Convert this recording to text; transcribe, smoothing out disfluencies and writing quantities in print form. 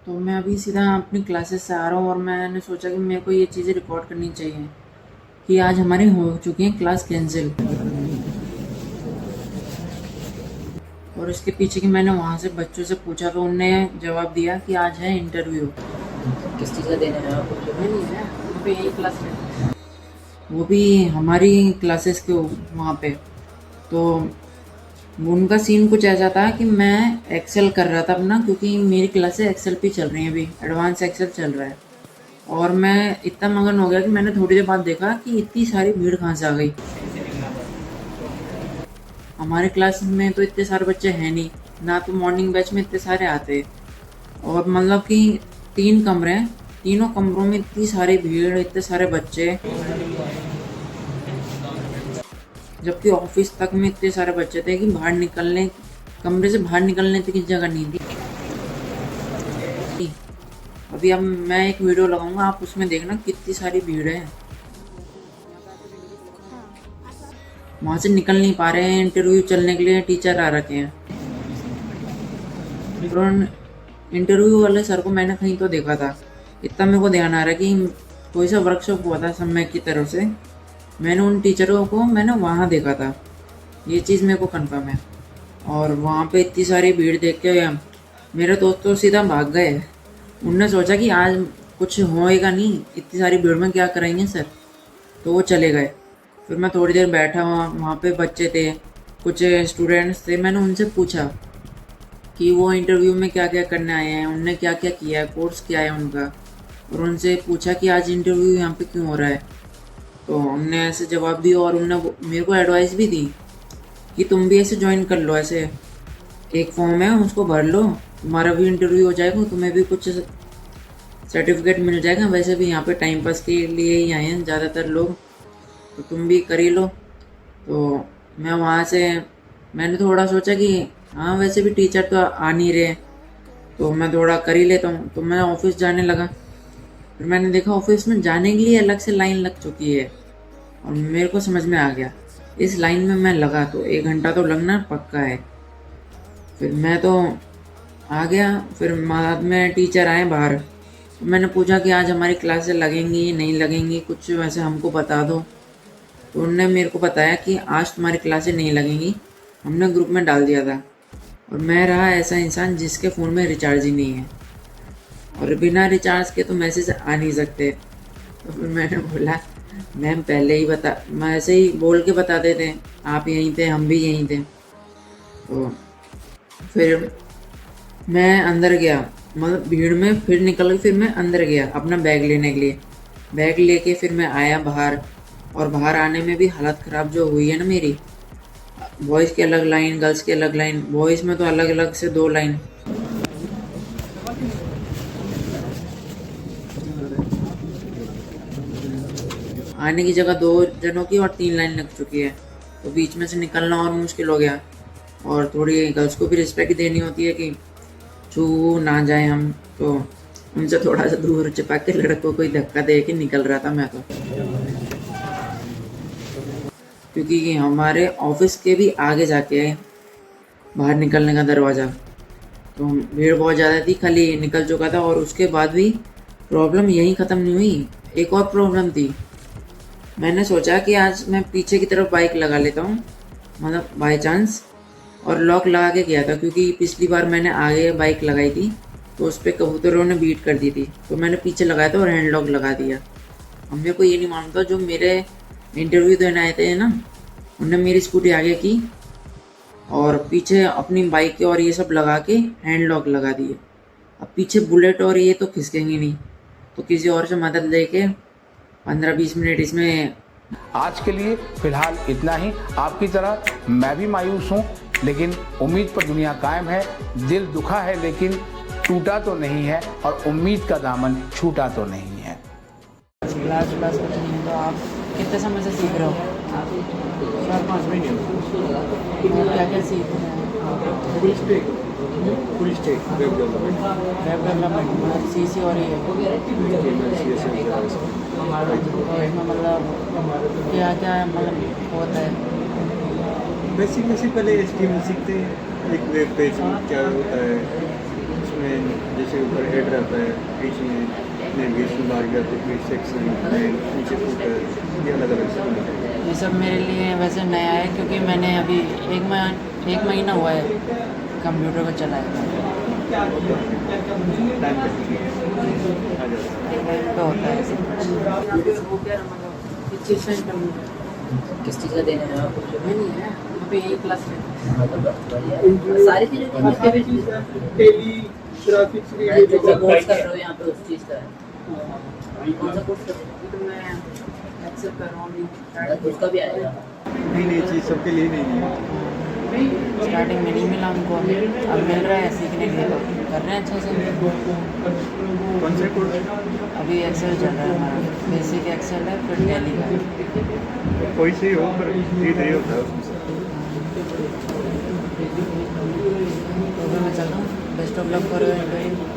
तो मैं अभी सीधा अपनी क्लासेस से आ रहा हूँ और मैंने सोचा कि मेरे को ये चीज़ें रिकॉर्ड करनी चाहिए कि आज हमारी हो चुकी है क्लास कैंसिल। और इसके पीछे कि मैंने वहाँ से बच्चों से पूछा तो उनने जवाब दिया कि आज है इंटरव्यू। किस चीज़ का देने हैं आपको जो मैं नहीं है वहाँ पे यही क्लास में, वो भी हमारी क्लासेस के वहाँ पे। तो उनका सीन कुछ ऐसा था कि मैं एक्सेल कर रहा था अपना, क्योंकि मेरी क्लासेस एक्सेल पे चल रही हैं, अभी एडवांस एक्सेल चल रहा है। और मैं इतना मगन हो गया कि मैंने थोड़ी देर बाद देखा कि इतनी सारी भीड़ कहाँ से आ गई। हमारे क्लास में तो इतने सारे बच्चे हैं नहीं, ना तो मॉर्निंग बैच में इतने सारे आते। और मतलब कि 3 कमरे हैं, तीनों कमरों में इतनी सारी भीड़, इतने सारे बच्चे, जबकि ऑफिस तक में इतने सारे बच्चे थे कि बाहर निकलने, कमरे से बाहर निकलने तक की जगह नहीं थी। अभी अब मैं एक वीडियो लगाऊंगा, आप उसमें देखना कितनी सारी भीड़ है। वहां से निकल नहीं पा रहे हैं, इंटरव्यू चलने के लिए टीचर आ रखे हैं। और इंटरव्यू वाले सर को मैंने कहीं तो देखा था, इतना मेरे को ध्यान आ रहा है कि कोई सा वर्कशॉप हुआ था समय की तरफ से, मैंने उन टीचरों को मैंने वहाँ देखा था, ये चीज़ मेरे को कंफर्म है। और वहाँ पे इतनी सारी भीड़ देख के मेरे दोस्त तो सीधा भाग गए। उनने सोचा कि आज कुछ होएगा नहीं, इतनी सारी भीड़ में क्या करेंगे सर, तो वो चले गए। फिर मैं थोड़ी देर बैठा, वहाँ पे बच्चे थे, कुछ स्टूडेंट्स थे, मैंने उनसे पूछा कि वो इंटरव्यू में क्या क्या करने आए हैं, उनने क्या क्या किया है, कोर्स क्या है उनका। और उनसे पूछा कि आज इंटरव्यू यहाँ पे क्यों हो रहा है, तो उनने ऐसे जवाब दिया। और उनने मेरे को एडवाइस भी दी कि तुम भी ऐसे ज्वाइन कर लो, ऐसे एक फॉर्म है उसको भर लो, तुम्हारा भी इंटरव्यू हो जाएगा, तुम्हें भी कुछ सर्टिफिकेट मिल जाएगा। वैसे भी यहाँ पे टाइम पास के लिए ही आए हैं ज़्यादातर लोग, तो तुम भी कर ही लो। तो मैं वहाँ से, मैंने थोड़ा सोचा कि हाँ वैसे भी टीचर तो आ नहीं रहे, तो मैं थोड़ा कर ही लेता हूँ। तो मैं ऑफिस जाने लगा, फिर मैंने देखा ऑफिस में जाने के लिए अलग से लाइन लग चुकी है। और मेरे को समझ में आ गया, इस लाइन में मैं लगा तो 1 घंटा तो लगना पक्का है। फिर मैं तो आ गया। फिर बाद में टीचर आए बाहर, तो मैंने पूछा कि आज हमारी क्लासेस लगेंगी नहीं लगेंगी, कुछ वैसे हमको बता दो। तो उन्होंने मेरे को बताया कि आज तुम्हारी क्लासेस नहीं लगेंगी, हमने ग्रुप में डाल दिया था। और मैं रहा ऐसा इंसान जिसके फ़ोन में रिचार्ज ही नहीं है, और बिना रिचार्ज के तो मैसेज आ नहीं सकते। तो फिर मैंने बोला मैम पहले ही बता, मैं ऐसे ही बोल के बता देते, आप यहीं थे हम भी यहीं थे। तो फिर मैं अंदर गया, मतलब भीड़ में फिर निकल के फिर मैं अंदर गया अपना बैग लेने के लिए। बैग लेके फिर मैं आया बाहर, और बाहर आने में भी हालत ख़राब जो हुई है ना मेरी। बॉयज़ की अलग लाइन, गर्ल्स की अलग लाइन, बॉयज़ में तो अलग अलग से 2 लाइन, आने की जगह 2 जनों की और 3 लाइन लग चुकी है। तो बीच में से निकलना और मुश्किल हो गया। और थोड़ी गर्ल्स को भी रिस्पेक्ट देनी होती है कि छू ना जाए हम, तो उनसे थोड़ा सा दूर चिपक के लड़कों को ही धक्का दे के निकल रहा था मैं तो। क्योंकि हमारे ऑफिस के भी आगे जाके है बाहर निकलने का दरवाज़ा, तो भीड़ बहुत ज़्यादा थी, खाली निकल चुका था। और उसके बाद भी प्रॉब्लम यहीं ख़त्म नहीं हुई, एक और प्रॉब्लम थी। मैंने सोचा कि आज मैं पीछे की तरफ बाइक लगा लेता हूँ, मतलब बाय चांस, और लॉक लगा के गया था, क्योंकि पिछली बार मैंने आगे बाइक लगाई थी तो उस पर कबूतरों ने बीट कर दी थी, तो मैंने पीछे लगाया था और हैंड लॉक लगा दिया। अब मेरे को ये नहीं मालूम था, जो मेरे इंटरव्यू देने आए थे ना, उनने मेरी स्कूटी आगे की और पीछे अपनी बाइक के और ये सब लगा के हैंड लॉक लगा दिए। अब पीछे बुलेट और ये तो खिसकेंगे नहीं, तो किसी और से मदद लेके 15-20 मिनट इसमें। आज के लिए फिलहाल इतना ही। आपकी तरह मैं भी मायूस हूँ, लेकिन उम्मीद पर दुनिया कायम है। दिल दुखा है लेकिन टूटा तो नहीं है, और उम्मीद का दामन छूटा तो नहीं है। क्लास क्लास कुछ नहीं है, तो आप कितने समय से सीख रहे हो? 4-5 महीने और क्या क्या सीख रहे हैं? Full stack web development web development मतलब CC और ये, तो इसमें मतलब क्या क्या मतलब होता है? बेसिक पहले HTML सीखते हैं, एक वेब पेज क्या होता है, उसमें इसमें जैसे ऊपर हेड रहता है, बीच में नेविगेशन बार जाती है, सेक्शन नीचे फुटर, ये अलग अलग सिस्टम है। ये सब मेरे लिए वैसे नया है क्योंकि मैंने अभी एक महीना हुआ है कंप्यूटर को चलाया। टाइम पे आ जाता है। तो होता है सब कुछ। वो क्या मतलब किस चीज़ से किस चीज़ का देना है आपको जो नहीं है अभी यही क्लास में। सारी चीज़ें देनी है टेली ग्राफिक्स जो कोर्स कर रहे हो यहाँ पे उस चीज़ का है। कौन सा कोर्स कर रहे तो मैं एक्सेप्ट कर रहा हूँ हो उसका भी आएगा। नई चीज़ सबके लिए नहीं है। स्टार्टिंग में नहीं मिला हमको, अब मिल रहा है सीखने के लिए, तो कर रहे हैं अच्छे से। कौन से कोर्स? अभी एक्सेल चल रहा है हमारा, बेसिक एक्सेल है, फिर टैली का है। कोई से हो पर धीरे होता है उसमें। तो फिर मैं चलता हूँ, best of luck for your interview.